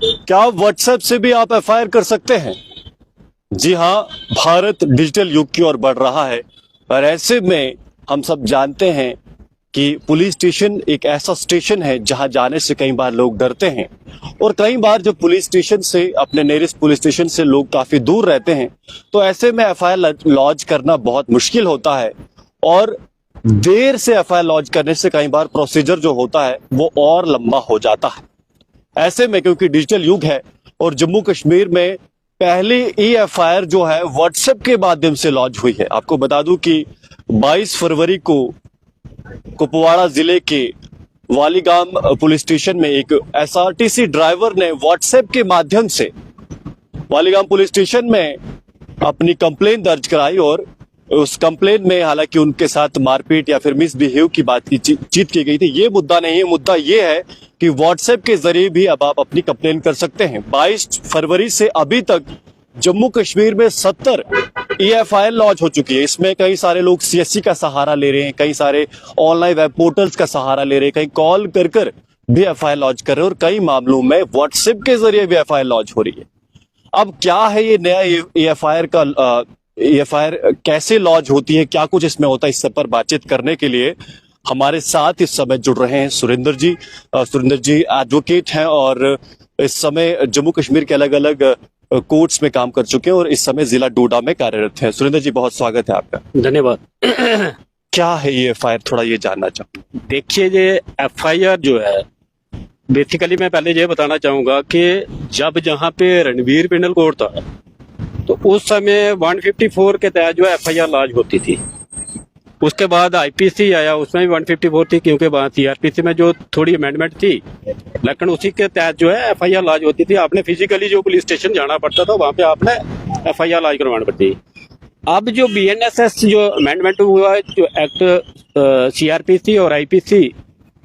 क्या व्हाट्सएप से भी आप एफआईआर कर सकते हैं? जी हाँ, भारत डिजिटल युग की ओर बढ़ रहा है और ऐसे में हम सब जानते हैं कि पुलिस स्टेशन एक ऐसा स्टेशन है जहां जाने से कई बार लोग डरते हैं और कई बार जब पुलिस स्टेशन से, अपने नियरेस्ट पुलिस स्टेशन से लोग काफी दूर रहते हैं तो ऐसे में एफआईआर लॉन्च करना बहुत मुश्किल होता है और देर से एफआईआर लॉन्च करने से कई बार प्रोसीजर जो होता है वो और लंबा हो जाता है। ऐसे में क्योंकि डिजिटल युग है और जम्मू कश्मीर में पहली एफआईआर जो है व्हाट्सएप के माध्यम से लॉन्च हुई है। आपको बता दूं कि 22 फरवरी को कुपवाड़ा जिले के वालीगाम पुलिस स्टेशन में एक एसआरटीसी ड्राइवर ने व्हाट्सएप के माध्यम से वालीगाम पुलिस स्टेशन में अपनी कंप्लेन दर्ज कराई और उस कंप्लेन में हालांकि उनके साथ मारपीट या फिर मिसबिहेव की बातचीत की गई थी। ये मुद्दा नहीं है, मुद्दा ये है कि व्हाट्सएप के जरिए भी अब आप अपनी कंप्लेन कर सकते हैं। 22 फरवरी से अभी तक जम्मू कश्मीर में 70 एफआईआर लॉन्च हो चुकी है। इसमें कई सारे लोग सीएससी का सहारा ले रहे हैं, कई सारे ऑनलाइन वेब पोर्टल्स का सहारा ले रहे हैं, कई कॉल कर कर भी एफआईआर लॉन्च कर रहे हैं और कई मामलों में व्हाट्सएप के जरिए भी एफआईआर लॉन्च हो रही है। अब क्या है ये नया एफआईआर कैसे लॉन्च होती है, क्या कुछ इसमें होता है, इस सब पर बातचीत करने के लिए हमारे साथ इस समय जुड़ रहे हैं सुरेंद्र जी एडवोकेट हैं और इस समय जम्मू कश्मीर के अलग अलग कोर्ट्स में काम कर चुके हैं और इस समय जिला डोडा में कार्यरत हैं। सुरेंद्र जी, बहुत स्वागत है आपका। धन्यवाद। क्या है ये एफआईआर, थोड़ा ये जानना चाहूँ। देखिए, ये एफआईआर जो है बेसिकली मैं पहले ये बताना चाहूंगा कि जब जहाँ पे रणवीर पेनल कोर्ट था तो उस समय 154 के तहत जो एफआईआर लॉन्च होती थी। उसके बाद आईपीसी आया, उसमें भी 154 थी क्योंकि वहाँ सीआरपीसी में जो थोड़ी अमेंडमेंट थी, लेकिन उसी के तहत जो है एफआईआर लॉन्च होती थी। आपने फिजिकली जो पुलिस स्टेशन जाना पड़ता था वहाँ पे आपने एफआईआर लॉन्च करवानी पड़ती। अब जो बीएनएसएस जो अमेंडमेंट हुआ है, जो एक्ट सीआरपीसी और आईपीसी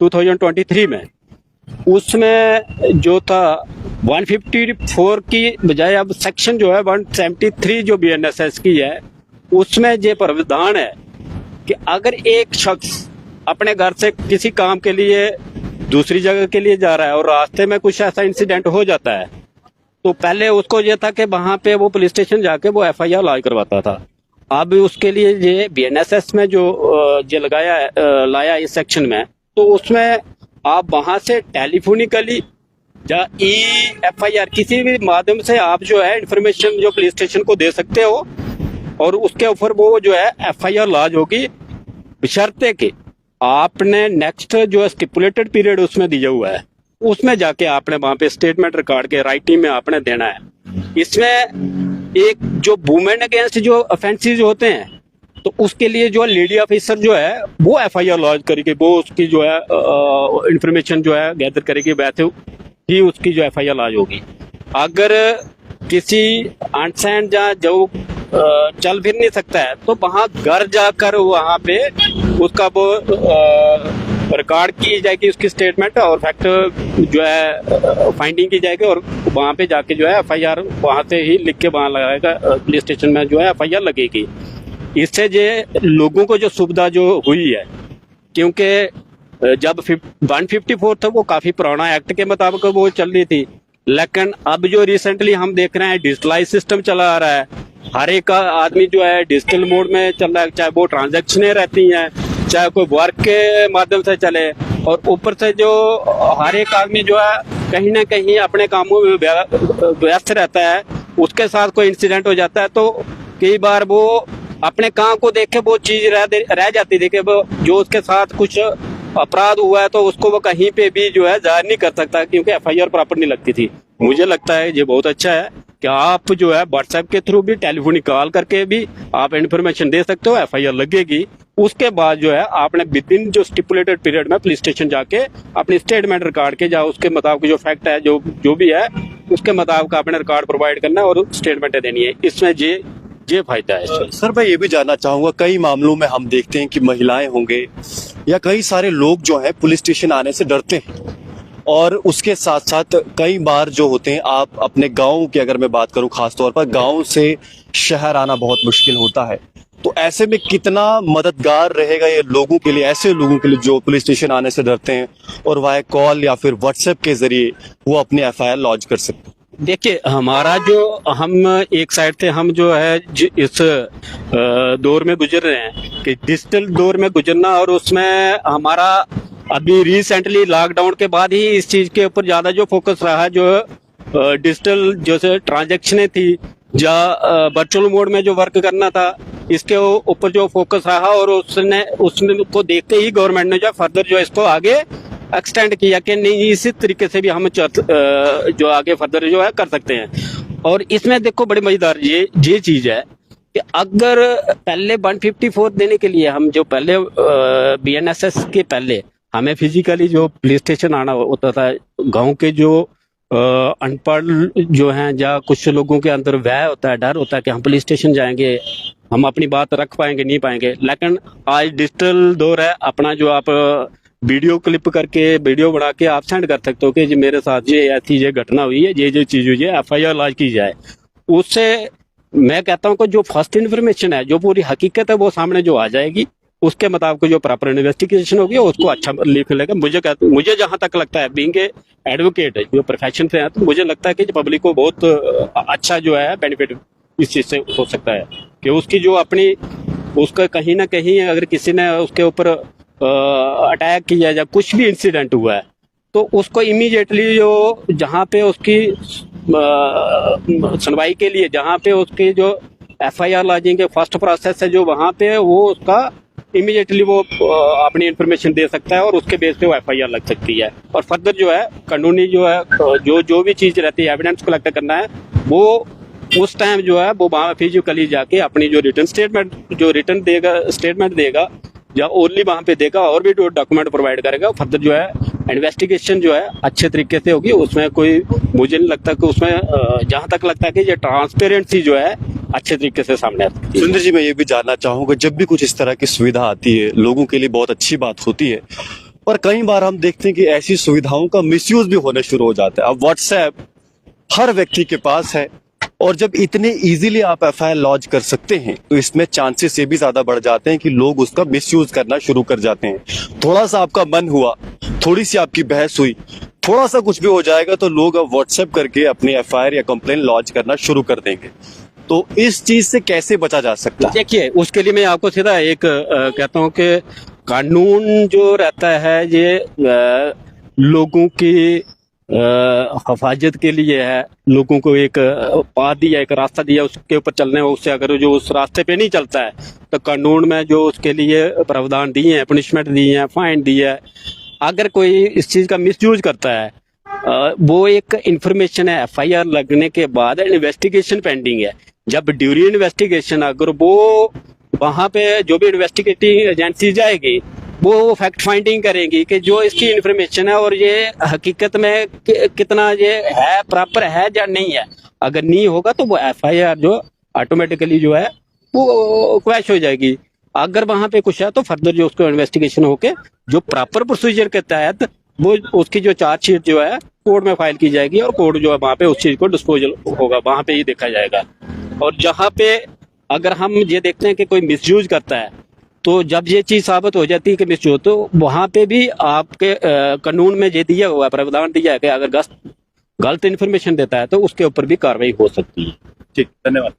2023 में, उसमें जो था 154 की बजाय अब सेक्शन जो है 173 जो बीएनएसएस की है, उसमें ये प्रावधान है कि अगर एक शख्स अपने घर से किसी काम के लिए दूसरी जगह के लिए जा रहा है और रास्ते में कुछ ऐसा इंसिडेंट हो जाता है तो पहले उसको ये था कि वहां पे वो पुलिस स्टेशन जाके वो एफआईआर लॉन्च करवाता था। अब उसके लिए ये बीएनएसएस में जो ये लाया इस सेक्शन में, तो उसमें आप वहां से टेलीफोनिकली या एफआईआर किसी भी माध्यम से आप जो है इंफॉर्मेशन जो पुलिस स्टेशन को दे सकते हो और उसके ऊपर वो जो है एफआईआर लॉन्च होगी, बशर्ते कि आपने नेक्स्ट जो स्टिपुलेटेड पीरियड उसमें दिया हुआ है, उसमें जाके आपने वहां पे स्टेटमेंट रिकॉर्ड के राइटिंग में आपने देना है। इसमें एक जो वुमेन अगेंस्ट जो ऑफेंसेस होते हैं तो उसके लिए जो लेडी ऑफिसर जो है वो एफआईआर लॉन्च करेगी, वो उसकी जो है इंफॉर्मेशन जो है गैदर करेगी, वैसे ही उसकी जो एफआईआर लॉन्च होगी। अगर किसी अनसेंड या जो चल फिर नहीं सकता है तो वहां घर जाकर वहां पे उसका वो रिकॉर्ड की जाएगी उसकी स्टेटमेंट और फैक्ट जो है फाइंडिंग की जाएगी और वहां पे जाके जो है एफआईआर वहां से ही लिख के वहां लगाएगा, पुलिस स्टेशन में जो है एफआईआर लगेगी। इससे ये लोगों को जो सुविधा जो हुई है, क्योंकि जब 154 था वो काफी पुराना एक्ट के मुताबिक वो चल रही थी, लेकिन अब जो रिसेंटली हम देख रहे हैं डिजिटलाइज सिस्टम चला आ रहा है, हर एक आदमी जो है डिजिटल मोड में चल रहा है, चाहे वो ट्रांजैक्शनें रहती हैं, चाहे कोई वर्क के माध्यम से चले, और ऊपर से जो हर एक आदमी जो है कहीं ना कहीं अपने कामों में व्यस्त रहता है, उसके साथ कोई इंसिडेंट हो जाता है तो कई बार वो अपने काम को देख के वो चीज रह जाती थी कि वो जो उसके साथ कुछ अपराध हुआ है तो उसको वो कहीं पे भी जो है जाहिर नहीं कर सकता क्योंकि एफआईआर प्रॉपर नहीं लगती थी। मुझे लगता है ये बहुत अच्छा है कि आप जो है व्हाट्सएप के थ्रू भी, टेलीफोनिक कॉल करके भी आप इन्फॉर्मेशन दे सकते हो, एफआईआर लगेगी। उसके बाद जो है आपने विद इन जो स्टिपुलेटेड पीरियड में पुलिस स्टेशन जाके अपनी स्टेटमेंट रिकॉर्ड के जाओ, उसके मुताबिक जो फैक्ट है जो भी है उसके मुताबिक आपने रिकॉर्ड प्रोवाइड करना है और स्टेटमेंट देनी है। इसमें ये फायदा है। सर, मैं ये भी जानना चाहूंगा, कई मामलों में हम देखते हैं कि महिलाएं होंगे या कई सारे लोग जो हैं पुलिस स्टेशन आने से डरते हैं और उसके साथ साथ कई बार जो होते हैं, आप अपने गांव की अगर मैं बात करूं, खासतौर पर गांव से शहर आना बहुत मुश्किल होता है, तो ऐसे में कितना मददगार रहेगा ये लोगों के लिए, ऐसे लोगों के लिए जो पुलिस स्टेशन आने से डरते हैं और वाया कॉल या फिर व्हाट्सएप के जरिए वो अपनी एफआईआर लॉन्च कर सकते हैं? देखिए, हमारा जो हम एक साइड से हम जो है इस दौर में गुजर रहे हैं कि डिजिटल दौर में गुजरना, और उसमें हमारा अभी रिसेंटली लॉकडाउन के बाद ही इस चीज के ऊपर ज्यादा जो फोकस रहा है, जो डिजिटल जैसे ट्रांजैक्शनें थी या वर्चुअल मोड में जो वर्क करना था, इसके ऊपर जो फोकस रहा, और उसने को देखते ही गवर्नमेंट ने जो फर्दर जो इसको आगे एक्सटेंड किया कि नहीं, इसी तरीके से भी हम जो आगे फर्दर जो है कर सकते हैं। और इसमें देखो बड़ी मजेदार ये चीज है कि अगर पहले 154 देने के लिए हम जो पहले BNSS के पहले हमें फिजिकली जो पुलिस स्टेशन आना होता था, गांव के जो अनपढ़ जो हैं या कुछ लोगों के अंदर वह होता है, डर होता है कि हम पुलिस स्टेशन जाएंगे, हम अपनी बात रख पाएंगे नहीं पाएंगे। लेकिन आज डिजिटल दौर है, अपना जो आप वीडियो क्लिप करके वीडियो बना के आप सेंड कर सकते हो कि जी मेरे साथ ये ऐसी ये घटना हुई है, ये चीज हुई है, FIR लॉन्च की जाए। उससे मैं कहता हूँ कि जो फर्स्ट इन्फॉर्मेशन है, जो पूरी हकीकत है, वो सामने जो आ जाएगी, उसके मुताबिक जो प्रॉपर इन्वेस्टिगेशन होगी उसको अच्छा लिख लेगा। मुझे जहां तक लगता है, बीइंग एडवोकेट जो प्रोफेशन से है, तो मुझे लगता है कि पब्लिक को बहुत अच्छा जो है बेनिफिट इस चीज से हो सकता है कि उसकी जो अपनी उसका कहीं ना कहीं अगर किसी ने उसके ऊपर अटैक किया या कुछ भी इंसिडेंट हुआ है, तो उसको इमीडिएटली जो जहाँ पे उसकी सुनवाई के लिए जहाँ पे उसकी जो FIR लॉन्चिंग के फर्स्ट प्रोसेस है, जो वहाँ पे वो उसका इमीडिएटली वो अपनी इंफॉर्मेशन दे सकता है और उसके बेस पे वो FIR लग सकती है। और फर्दर जो है कानूनी जो है जो भी चीज रहती है, एविडेंस कलेक्ट करना है, वो उस टाइम जो है वो वहाँ फिजिकली जाके अपनी जो रिटर्न स्टेटमेंट देगा या ओनली वहां पे देगा, और भी डॉक्यूमेंट प्रोवाइड करेगा। फर्दर जो है इन्वेस्टिगेशन जो है अच्छे तरीके से होगी। उसमें कोई मुझे नहीं लगता कि उसमें जहां तक लगता है कि ये ट्रांसपेरेंसी जो है अच्छे तरीके से सामने आती है। सुरेंद्र जी, मैं ये भी जानना चाहूंगा, जब भी कुछ इस तरह की सुविधा आती है लोगों के लिए बहुत अच्छी बात होती है, पर कई बार हम देखते हैं कि ऐसी सुविधाओं का मिसयूज भी होने शुरू हो जाता है। अब व्हाट्सएप हर व्यक्ति के पास है, और जब इतने इजीली आप FIR लॉन्च कर सकते हैं, तो इसमें चांसेस ये भी ज्यादा बढ़ जाते हैं कि लोग उसका मिसयूज करना शुरू कर जाते हैं। थोड़ा सा आपका मन हुआ, थोड़ी सी आपकी बहस हुई, थोड़ा सा कुछ भी हो जाएगा, तो लोग अब व्हाट्सएप करके अपनी FIR या कंप्लेन लॉन्च करना शुरू कर देंगे। तो इस चीज से कैसे बचा जा सकता है? देखिए, उसके लिए मैं आपको सीधा एक कहता हूँ कि कानून जो रहता है ये लोगों की हिफाजत के लिए है। लोगों को एक पाथ दिया, एक रास्ता दिया, उसके ऊपर चलने, उससे अगर जो उस रास्ते पे नहीं चलता है, तो कानून में जो उसके लिए प्रावधान दिए हैं, पनिशमेंट दी है, फाइन दी है। अगर कोई इस चीज का मिसयूज करता है, वो एक इंफॉर्मेशन है, FIR लगने के बाद इन्वेस्टिगेशन पेंडिंग है। जब ड्यूरिंग इन्वेस्टिगेशन अगर वो वहां पे जो भी इन्वेस्टिगेटिंग एजेंसी जाएगी, वो फैक्ट फाइंडिंग करेंगी कि जो इसकी इन्फॉर्मेशन है और ये हकीकत में कितना ये है, प्रॉपर है या नहीं है। अगर नहीं होगा तो वो FIR जो ऑटोमेटिकली जो है वो क्वैश हो जाएगी। अगर वहां पे कुछ है तो फर्दर जो उसको इन्वेस्टिगेशन होके जो प्रॉपर प्रोसीजर के तहत वो उसकी जो चार्जशीट जो है कोर्ट में फाइल की जाएगी, और कोर्ट जो है वहां पे उस चीज को डिस्पोजल होगा, वहां पे ही देखा जाएगा। और जहां पे अगर हम ये देखते हैं कि कोई मिसयूज करता है, तो जब ये चीज साबित हो जाती है कि मिसयूज, तो वहां पे भी आपके कानून में ये दिया हुआ है, प्रावधान दिया है कि अगर गलत इन्फॉर्मेशन देता है तो उसके ऊपर भी कार्रवाई हो सकती है। ठीक, धन्यवाद।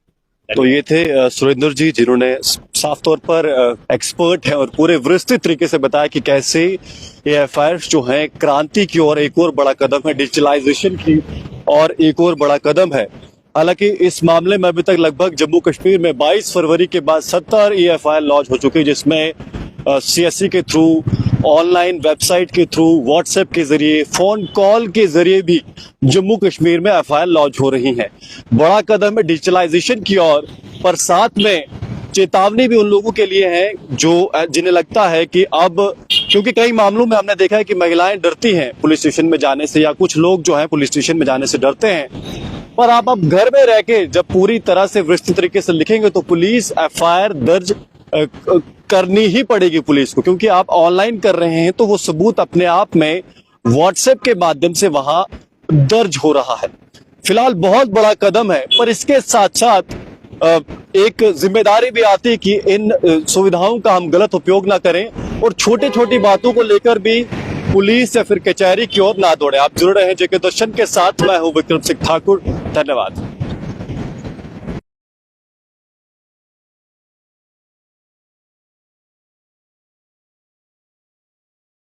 तो ये थे सुरेंद्र जी, जिन्होंने साफ तौर पर एक्सपर्ट है और पूरे विस्तृत तरीके से बताया कि कैसे ये FIR जो है क्रांति की ओर एक और बड़ा कदम है, डिजिटलाइजेशन की और एक और बड़ा कदम है। हालांकि इस मामले में अभी तक लगभग जम्मू कश्मीर में 22 फरवरी के बाद 70 FIR लॉन्च हो चुकी है, जिसमें CSC के थ्रू, ऑनलाइन वेबसाइट के थ्रू, व्हाट्सएप के जरिए, फोन कॉल के जरिए भी जम्मू कश्मीर में FIR लॉन्च हो रही है। बड़ा कदम है डिजिटलाइजेशन की ओर, पर साथ में चेतावनी भी उन लोगों के लिए है जो जिन्हें लगता है कि अब, क्योंकि कई मामलों में हमने देखा है कि महिलाएं डरती हैं पुलिस स्टेशन में जाने से, या कुछ लोग जो हैं पुलिस स्टेशन में जाने से डरते हैं। पर आप अब घर में रह के जब पूरी तरह से विस्तृत तरीके से लिखेंगे तो पुलिस FIR दर्ज करनी ही पड़ेगी पुलिस को, क्योंकि आप ऑनलाइन कर रहे हैं तो वो सबूत अपने आप में व्हाट्सएप के माध्यम से वहां दर्ज हो रहा है। फिलहाल बहुत बड़ा कदम है, पर इसके साथ साथ एक जिम्मेदारी भी आती है कि इन सुविधाओं का हम गलत उपयोग ना करें और छोटी छोटी बातों को लेकर भी पुलिस या फिर कचहरी की ओर ना दौड़े। आप जुड़ रहे हैं जेके दर्शन के साथ, मैं हूं विक्रम सिंह ठाकुर। धन्यवाद।